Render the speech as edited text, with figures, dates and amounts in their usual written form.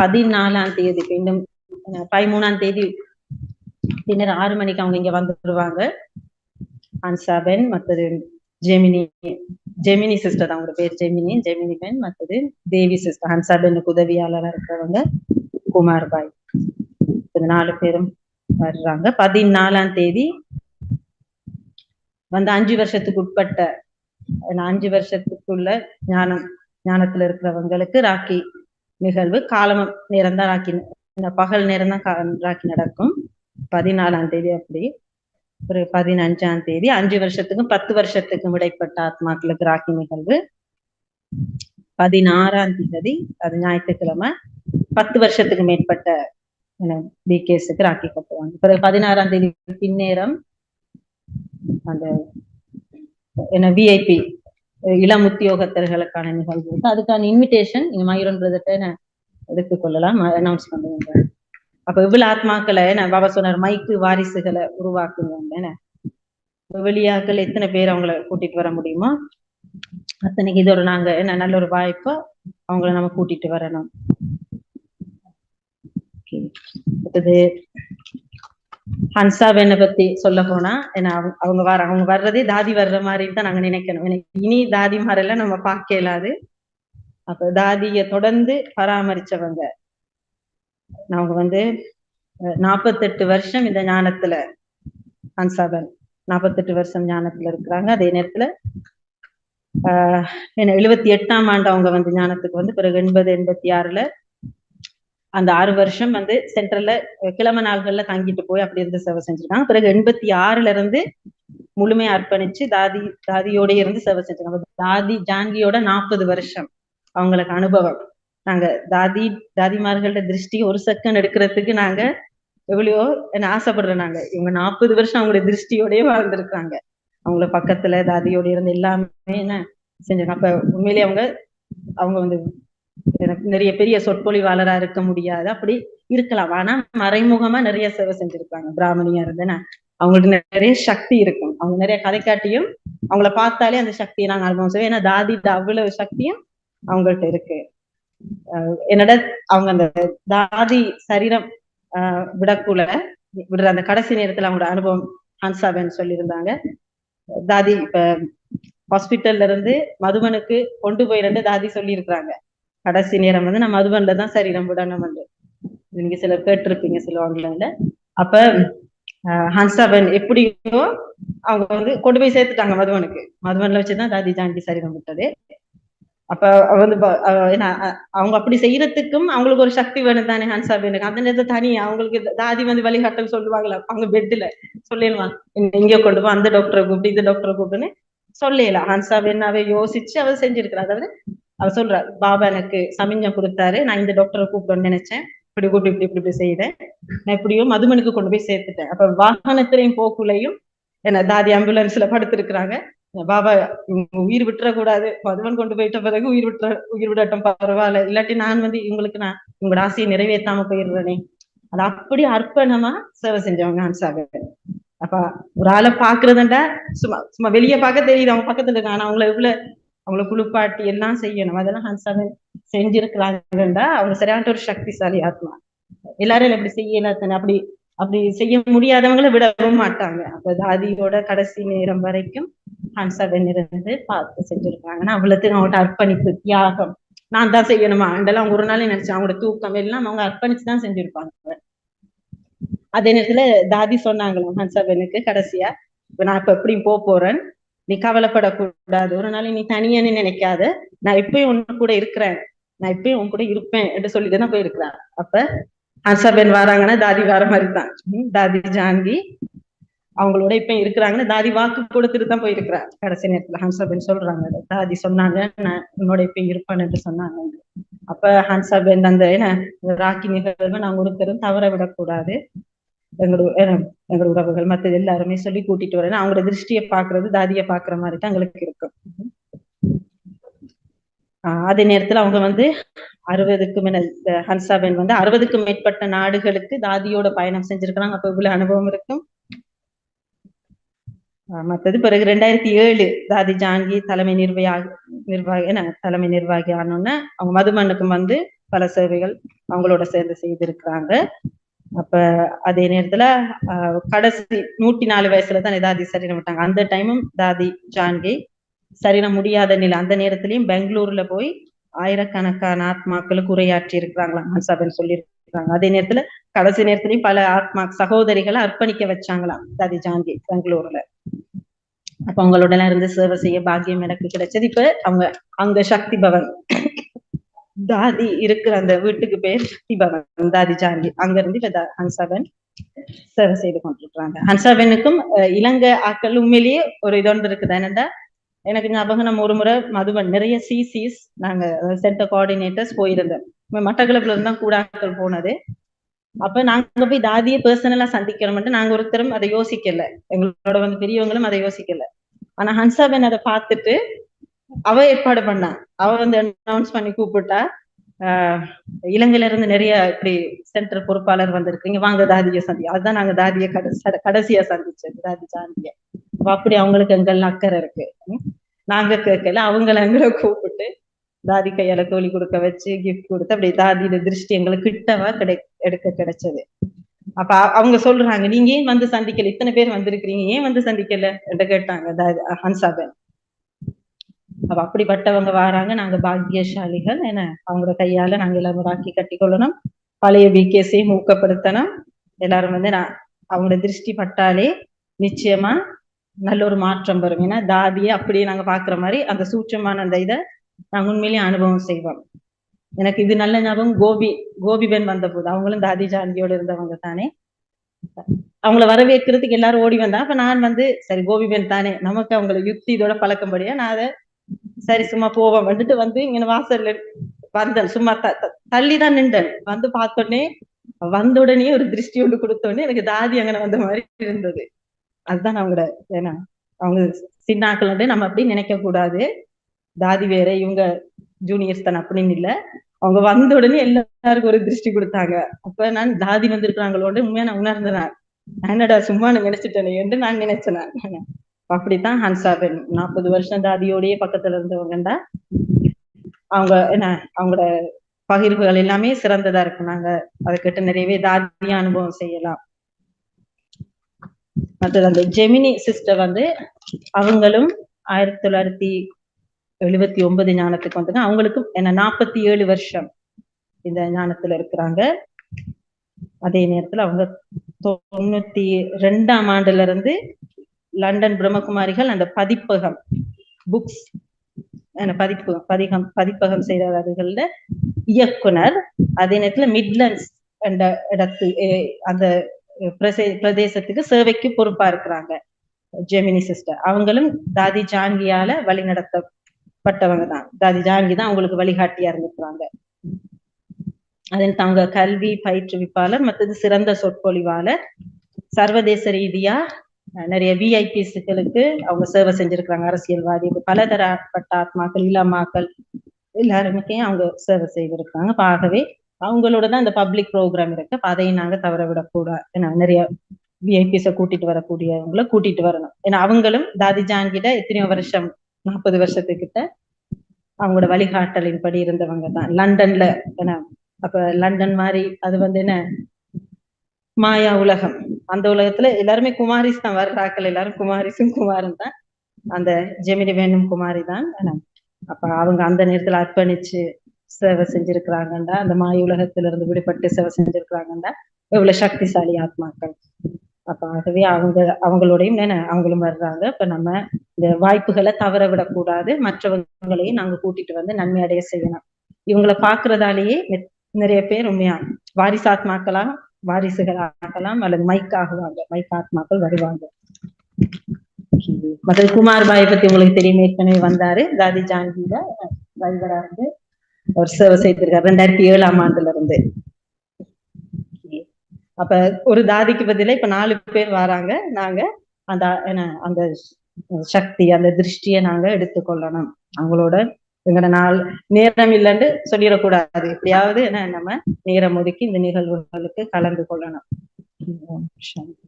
14ஆம் தேதி இன்னும் 13ஆம் தேதி பின்னர் 6 மணிக்கு அவங்க இங்க வந்துருவாங்க. ஹன்சாபென் மற்றது ஜெமினி சிஸ்டர், அவங்களோட பேர் ஜெமினி பென், மற்றது தேவி சிஸ்டர், ஹன்சாபெனுக்கு உதவியாளராக இருக்கிறவங்க குமார்பாய். 4 பேரும் வர்றாங்க. 14ஆம் தேதி வந்து 5 வருஷத்துக்கு உட்பட்ட 5 வருஷத்துக்குள்ள ஞானத்துல இருக்கிறவங்களுக்கு ராக்கி நிகழ்வு. காலம் நேரம் தான் ராக்கி, பகல் நேரம் தான் ராக்கி நடக்கும். 14ஆம் தேதி அப்படி. ஒரு 15ஆம் தேதி 5 வருஷத்துக்கும் 10 வருஷத்துக்கும் இடைப்பட்ட ஆத்மாக்களுக்கு ராக்கி நிகழ்வு. 16ஆம் தேதி அது ஞாயிற்றுக்கிழமை 10 வருஷத்துக்கு மேற்பட்ட பிகேஸுக்கு ராக்கி கட்டுவாங்க. பிறகு 16ஆம் தேதி பின்னேரம் அந்த விஐபி இளம் உத்தியோகத்தர்களுக்கான நிகழ்வு. அதுக்கான இன்விடேஷன் நீங்க மயூரன் பிரதர்ட்ட எடுத்துக்கொள்ளலாம், அனௌன்ஸ் பண்ணுவாங்க. அப்ப இவ்வளவு ஆத்மாக்களை பாபா சொன்னார், மைக்கு வாரிசுகளை உருவாக்குங்க. வெளியாக்கள் எத்தனை பேர் அவங்கள கூட்டிட்டு வர முடியுமோ அத்தனைக்கு இதோட நாங்க நல்ல ஒரு வாய்ப்பா அவங்கள நம்ம கூட்டிட்டு வரணும். ஹன்சாபென்னை பத்தி சொல்ல போனா அவங்க வர்றதே தாதி வர்ற மாதிரி தான் நாங்க நினைக்கணும். இனி தாதி மாதிரிலாம் நம்ம பார்க்க இயலாது. அப்ப தாதிய தொடர்ந்து பராமரிச்சவங்க. அவங்க வந்து 48 வருஷம் இந்த ஞானத்துல, ஹன்சாபென் 48 வருஷம் ஞானத்துல இருக்கிறாங்க. அதே நேரத்துல 78ஆம் ஆண்டு அவங்க வந்து ஞானத்துக்கு வந்து பிறகு 80-86ல அந்த 6 வருஷம் வந்து சென்ட்ரல்ல கிழமை நாள்கள்ல தங்கிட்டு போய் அப்படி இருந்து சேவை செஞ்சிருக்காங்க. பிறகு 86ல இருந்து முழுமையா அர்ப்பணிச்சு தாதியோட இருந்து சேவை செஞ்சிருக்காங்க. தாதி ஜான்கியோட 40 வருஷம் அவங்களுக்கு அனுபவம். நாங்க தாதிமார்களோட திருஷ்டி ஒரு செகண்ட் எடுக்கிறதுக்கு நாங்க எவ்வளவோ ஆசைப்படுறோம். நாங்க இவங்க 40 வருஷம் அவங்களுடைய திருஷ்டியோடய வாழ்ந்துருக்காங்க. அவங்கள பக்கத்துல தாதியோட இருந்து எல்லாமே என்ன செஞ்சிருக்காங்க. அப்ப உண்மையிலேயே அவங்க வந்து நிறைய பெரிய சொற்பொழிவாளரா இருக்க முடியாது, அப்படி இருக்கலாம். ஆனா மறைமுகமா நிறைய சேவை செஞ்சிருக்காங்க. பிராமணியா இருந்தேன்னா அவங்களுக்கு நிறைய சக்தி இருக்கும். அவங்க நிறைய கதை காட்டியும் அவங்கள பார்த்தாலே அந்த சக்தியை நாங்க அனுபவம் செய்வோம். ஏன்னா தாதிட்ட அவ்வளவு சக்தியும் அவங்கள்ட்ட இருக்கு. என்னோட அவங்க அந்த தாதி சரீரம் விடுற அந்த கடைசி நேரத்துல அவங்களோட அனுபவம் ஹன்சாபென் சொல்லியிருந்தாங்க. தாதி இப்ப ஹாஸ்பிட்டல்ல இருந்து மதுபனுக்கு கொண்டு போயிருந்து தாதி சொல்லி இருக்கிறாங்க. கடைசி நேரம் வந்து நான் மதுபன்ல தான் சரீரம் விடணும். நீங்க சிலர் கேட்டிருப்பீங்க சொல்லுவாங்கல்ல. அப்ப ஹன்சாபென் எப்படியோ அவங்க வந்து கொண்டு போய் சேர்த்துட்டாங்க மதுபனுக்கு. மதுபன்ல வச்சுதான் தாதி ஜான்கி சரீரம் விட்டது. அப்ப வந்து அவங்க அப்படி செய்யறதுக்கும் அவங்களுக்கு ஒரு சக்தி வேணும் தானே ஹன்சாபெனுக்கு. அந்த நேரத்தை தனி அவங்களுக்கு தாதி வந்து வழிகாட்டல் சொல்லுவாங்களா, அவங்க பெட்ல சொல்லிடுவாங்க, இங்க கொண்டு போ, அந்த டாக்டரை கூப்பிட்டு இந்த டாக்டரை கூப்பிட்டுன்னு சொல்லலாம். ஹன்சாபென்னாவே யோசிச்சு அவர் செஞ்சிருக்கிறார். அதாவது அவர் சொல்றாரு, பாபா எனக்கு சமிஞ்சம் கொடுத்தாரு, நான் இந்த டாக்டரை கூப்பிடணும்னு நினைச்சேன், இப்படி கூப்பிட்டு இப்படி செய்தேன், நான் எப்படியோ மதுமனுக்கு கொண்டு போய் சேர்த்துட்டேன். அப்ப வாகனத்திலையும் போக்குலையும் என்ன தாதி ஆம்புலன்ஸ்ல படுத்திருக்கிறாங்க. பாபா உயிர் விட்டுறக்கூடாது, மதுமன் கொண்டு போயிட்ட பிறகு உயிர் விடட்டும் பரவாயில்ல, இல்லாட்டி நான் வந்து நான் உங்களோட ஆசையை நிறைவேற்றாம போயிடுறேனே. அது அப்படி அர்ப்பணமா சேவை செஞ்சவங்க ஹன்சாபென். அப்ப ஒரு ஆளை பாக்குறதுண்டா சும்மா வெளியே பார்க்க தெரியுது அவங்க பக்கத்துல இருக்காங்க, ஆனா அவங்கள குளிப்பாட்டி எல்லாம் செய்யணும். அதெல்லாம் ஹன்சாபென் செஞ்சிருக்கிறாங்கடா. அவங்க சரியான ஒரு சக்திசாலி ஆத்மா. எல்லாரும் எப்படி செய்யல அப்படி செய்ய முடியாதவங்களை விடவும் மாட்டாங்க. அப்ப தாதியோட கடைசி நேரம் வரைக்கும் ஹன்சாபென் இருந்து பார்த்து செஞ்சிருக்காங்கன்னா அவ்வளவுக்கு அவங்கள்ட்ட அர்ப்பணிப்பு, தியாகம். நான் தான் செய்யணுமா அதெல்லாம் அவங்க ஒரு நாளே நினைச்சேன். அவங்களோட தூக்கம் எல்லாம் அவங்க அர்ப்பணிச்சுதான் செஞ்சிருப்பாங்க. அதே நேரத்துல தாதி சொன்னாங்களாம் ஹன்சாபெனுக்கு கடைசியா, நான் இப்ப எப்படியும் போறேன், நீ கவலைப்படக்கூடாது, ஒரு நாள் நீ தனியானு நினைக்காத, நான் இப்பயும் உன் கூட இருக்கிறேன், நான் இப்பயும் உன் கூட இருப்பேன் என்று சொல்லிட்டு தான் போயிருக்கிறான். அப்ப ஹன்சாபென் வராங்கன்னா தாதி வர மாதிரிதான். தாதி ஜான்கி அவங்களோட இப்ப இருக்கிறாங்கன்னா தாதி வாக்கு கொடுத்துட்டு தான் போயிருக்கிறார். கடைசி நேரத்துல ஹன்சாபென் சொல்றாங்க, தாதி சொன்னாங்க நான் உன்னோட இப்ப இருப்பேன் என்று சொன்னாங்க. அப்ப ஹன்சாபென் அந்த ராக்கி நிகழ்வு நாங்க ஒருத்தரும் தவற விடக்கூடாது, எங்களோட உறவுகள் மற்றது எல்லாருமே சொல்லி கூட்டிட்டு வரேன். அவங்களோட திருஷ்டியை பாக்குறது தாதியை பாக்குற மாதிரி தான் எங்களுக்கு இருக்கும். அதே நேரத்துல அவங்க வந்து 60க்கும் ஹன்சாபென் வந்து 60க்கும் மேற்பட்ட நாடுகளுக்கு தாதியோட பயணம் செஞ்சிருக்கிறாங்க. அப்ப இவ்வளவு அனுபவம் இருக்கும். மற்றது பிறகு 2007 தாதி ஜான்கி தலைமை நிர்வாகி ஆனோன்னு அவங்க மதுமனுக்கும் வந்து பல சேவைகள் அவங்களோட சேர்ந்து செய்திருக்கிறாங்க. அப்ப அதே நேரத்துல கடைசி 104 வயசுலதான் தாதி சரீரம் விட்டாங்க. அந்த டைமும் தாதி ஜான்கி சரீரம் முடியாத நிலை. அந்த நேரத்திலயும் பெங்களூர்ல போய் ஆயிரக்கணக்கான ஆத்மாக்களுக்கு உரையாற்றி இருக்கிறாங்களாம் ஹன்சாபன் சொல்லியிருக்காங்க. அதே நேரத்துல கடைசி நேரத்திலயும் பல ஆத்மா சகோதரிகளை அர்ப்பணிக்க வச்சாங்களாம் தாதி ஜான்கி பெங்களூர்ல. அப்ப அவங்களோட இருந்து சேவை செய்ய பாக்கியம் எனக்கு கிடைச்சது. இப்ப அவங்க அங்க சக்தி பவன் தாதி இருக்கிற அந்த வீட்டுக்கு பேர் சக்தி பவன் தாதி ஜான்கி. அங்க இருந்து இப்ப ஹன்சாபன் சேவை செய்து கொண்டிருக்கிறாங்க. ஹன்சாபனுக்கும் இலங்கை ஆக்கள் உண்மையிலேயே ஒரு இதொன்று இருக்குது. என்னண்டா எனக்கு ஞாபகம், நம்ம ஒரு முறை மதுபன் நிறைய சிசிஸ் நாங்க சென்டர் கோஆர்டினேட்டர்ஸ் போயிருந்தோம். மட்டக்களப்புல இருந்தா கூட ஆட்கள் போனது. அப்ப நாங்க போய் தாதியை பர்சனலா சந்திக்கிறோம்ட்டு நாங்க ஒருத்தரும் அதை யோசிக்கல. எங்களோட பெரியவங்களும் அதை யோசிக்கல. ஆனா ஹன்சாபன் அதை பார்த்துட்டு அவ ஏற்பாடு பண்ணா. அவ அனௌன்ஸ் பண்ணி கூப்பிட்டா, இலங்கையில இருந்து நிறைய இப்படி சென்டர் பொறுப்பாளர் வந்திருக்கீங்க, வாங்க தாதியை அதுதான் நாங்க தாதியை கடைசியா சந்திச்சது, தாதி ஜான்கிய. அப்படி அவங்களுக்கு எங்கெல்லாம் அக்கறை இருக்கு. நாங்க கேட்கல, அவங்களை எங்களை கூப்பிட்டு தாதி கையால தோழி கொடுக்க வச்சு கிஃப்ட் கொடுத்து அப்படி தாதியோட திருஷ்டி எங்களுக்கு கிட்டவா எடுக்க கிடைச்சது. அப்ப அவங்க சொல்றாங்க, நீங்க ஏன் சந்திக்கல, இத்தனை பேர் வந்திருக்கிறீங்க, ஏன் சந்திக்கல என்று கேட்டாங்க ஹன்சாபன். அப்ப அப்படிப்பட்டவங்க வராங்க, நாங்க பாக்கியசாலிகள். என்ன அவங்களோட கையால நாங்க எல்லாரும் ராக்கி கட்டி கொள்ளணும், பழைய பிகேஸையும் ஊக்கப்படுத்தணும். எல்லாரும் அவங்களோட திருஷ்டி பட்டாலே நிச்சயமா நல்ல ஒரு மாற்றம் வரும். ஏன்னா தாதியை அப்படியே நாங்க பாக்குற மாதிரி அந்த சூட்சமான அந்த இதை நாங்க உண்மையிலேயே அனுபவம் செய்வோம். எனக்கு இது நல்ல ஞாபகம், கோபிபென் வந்த போது அவங்களும் தாதி ஜான்கியோட இருந்தவங்க தானே. அவங்கள வரவேற்கிறதுக்கு எல்லாரும் ஓடி வந்தா. அப்ப நான் சரி கோபிபென் தானே, நமக்கு அவங்களை யுக்தி இதோட பழக்கம்படியா நான் அதை சரி சும்மா போவோம் இங்க வாசல்ல வந்தேன். சும்மா தள்ளிதான் நின்றேன். பார்த்தோடனே வந்த உடனே ஒரு திருஷ்டி ஒன்று கொடுத்தோடனே எனக்கு தாதி அங்கே வந்த மாதிரி இருந்தது. அதுதான் அவங்களோட ஏன்னா அவங்க சின்னாக்கள் நம்ம அப்படி நினைக்க கூடாது. தாதி வேற, இவங்க ஜூனியர்ஸ் தானே அப்படின்னு இல்லை. அவங்க வந்த உடனே எல்லாருக்கும் ஒரு திருஷ்டி கொடுத்தாங்க. அப்ப நான் தாதி வந்திருக்கிறாங்களோட உண்மையா நான் உணர்ந்தேன். என்னடா சும்மா நினைச்சிட்டேனே என்று நான் நினைச்சேன். அப்படித்தான் ஹன்சாபன் 40 வருஷம் தாதியோடய பக்கத்துல இருந்தவங்கண்டா அவங்க அவங்களோட பகிர்வுகள் எல்லாமே சிறந்ததா இருக்கு. நாங்க அதை கேட்டு நிறையவே தாதிய அனுபவம் செய்யலாம். மற்றது அந்த ஜெமினி சிஸ்டர் அவங்களும் 1979 ஞானத்துக்கு அவங்களுக்கும் 47 வருஷம் இந்த ஞானத்துல இருக்கிறாங்க. அதே நேரத்துல அவங்க 92ஆம் ஆண்டுல இருந்து லண்டன் பிரம்மகுமாரிகள் அந்த பதிப்பகம் புக்ஸ் பதிப்பகம் செய்தவர்கள இயக்குனர். அதே நேரத்துல மிட்லண்ட்ஸ் என்ற அந்த பிரதேசத்துக்கு சேவைக்கு பொறுப்பா இருக்கிறாங்க ஜெமினி சிஸ்டர். அவங்களும் தாதி ஜான்கியால வழி நடத்தப்பட்டவங்க தான். தாதி ஜான்கி தான் அவங்களுக்கு வழிகாட்டியா இருந்திருக்கிறாங்க. அதன் தாங்க கல்வி பயிற்றுவிப்பாளர், மற்றது சிறந்த சொற்பொழிவாளர், சர்வதேச ரீதியா நிறைய விஐபிஸ்களுக்கு அவங்க சேவை செஞ்சிருக்கிறாங்க. அரசியல்வாதி, பலதரப்பட்ட ஆத்மாக்கள், இளமாக்கள் எல்லாருமே அவங்க சேவை செய்திருக்காங்க. ஆகவே அவங்களோட தான் இந்த பப்ளிக் ப்ரோக்ராம் இருக்கு. அதையும் நாங்க தவற விடக்கூடாது. ஏன்னா நிறைய விஐபிஸை கூட்டிட்டு வரக்கூடியவங்களை கூட்டிட்டு வரணும். ஏன்னா அவங்களும் தாதி ஜான்கிட்ட எத்தனையோ வருஷம் 40 வருஷத்துக்கிட்ட அவங்களோட வழிகாட்டலின் படி இருந்தவங்க தான். லண்டன்ல ஏன்னா அப்ப லண்டன் மாதிரி அது என்ன மாயா உலகம். அந்த உலகத்துல எல்லாருமே குமாரிஸ் தான் வர்றாக்கள், எல்லாரும் குமாரிசும் குமாரும் தான். அந்த ஜெமினி வேணும் குமாரி தான். அப்ப அவங்க அந்த நேரத்துல அர்ப்பணிச்சு சேவை செஞ்சிருக்கிறாங்கண்டா, அந்த மாய உலகத்துல இருந்து விடுபட்டு சேவை செஞ்சிருக்கிறாங்கண்டா எவ்வளவு சக்திசாலி ஆத்மாக்கள். அப்ப ஆகவே அவங்களோடையும் அவங்களும் வர்றாங்க. இப்ப நம்ம இந்த வாய்ப்புகளை தவற விடக்கூடாது. மற்றவங்களையும் நாங்க கூட்டிட்டு நன்மை அடைய செய்யணும். இவங்களை பாக்குறதாலேயே நிறைய பேர் உண்மையா வாரிசாத்மாக்களா வாரிசுகள் ஆகலாம் அல்லது மைக் ஆகுவாங்க, மைக் ஆத்மாக்கள் வருவாங்க. மற்ற குமார் பாயை பத்தி உங்களுக்கு தெரியும், ஏற்கனவே வந்தாரு. தாதி ஜான்கியில டிரைவரா இருந்து ஒரு சேவை செய்திருக்காரு 2007ஆம் ஆண்டுல இருந்து. அப்ப ஒரு தாதிக்கு பதிலா இப்ப 4 பேர் வராங்க. நாங்க அந்த சக்தி, அந்த திருஷ்டியை நாங்க எடுத்துக்கொள்ளணும். அவங்களோட எங்கட நேரம் இல்லைன்னு சொல்லிடக்கூடாது. எப்படியாவது நம்ம நேரம் ஒதுக்கி இந்த நிகழ்வுகளுக்கு கலந்து கொள்ளணும். சாந்தி.